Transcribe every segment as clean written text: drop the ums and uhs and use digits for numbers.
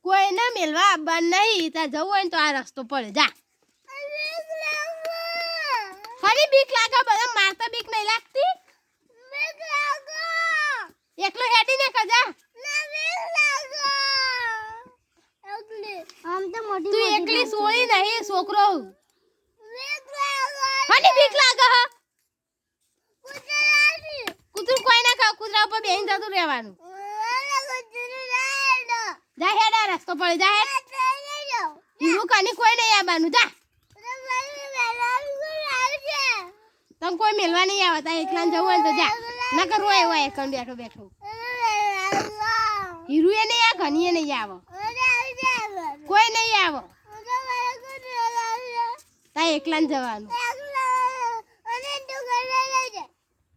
કોઈ ના મેલવા આવવા નહીં. તાર જવું હોય ને તો આ રસ્તો પડે જા. ફરી બીક લાગે બધા મારતા બીક નહીં લાગતી. એકલો હેડી ને કજા આમ તો મોટી તું એકલી સોળી નહીં છોકરો. ફરી બીક લાગે હ કૂતરું કોઈ ના ખાવ. કૂતરા ઉપર બેહીને જતું રહેવાનું. જા હેડ આ રસ્તો પડે જા હેડ. હીરું કાની કોઈ નહીં આવવાનું જા. તમ કોઈ મેલવા નહીં આવે. તા એકલા જવું હોય તો જા. ના કર રોય હોય એકન બેઠો બેઠો. હીરું એ નહીં આ ઘણી એ નહીં આવે. કોઈ નહીં આવે. તા એકલા જવાનું.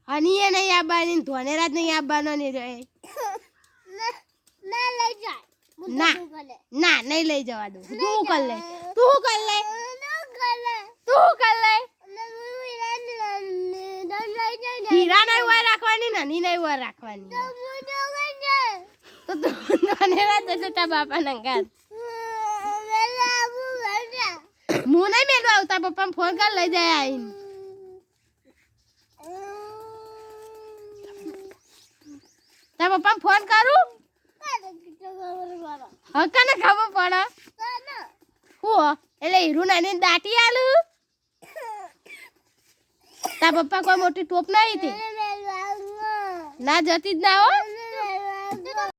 હની એ નહીં આવવાની ધોનેરા જ નહીં આવવાનો ને રહે. ના ના નહીં લઈ જવા દઉં. તું કર લે તું કર લે તું કર લે. હીરા નહીં હોય રાખવાની નાની નહીં હોય રાખવાની. તો તું ધોનેરા જશે તારા બાપા નંગાત. હું નહીં મેળવા આવતા પપ્પા ફોન કર લઈ જાય આવીને. તારા પપ્પા ફોન કરું હકાને ખબર પડે હું એટલે હીરું નાની દાટી આલું. તારા પપ્પા કોઈ મોટી ટોપ નહીં હતી ના જતી જ ના હો.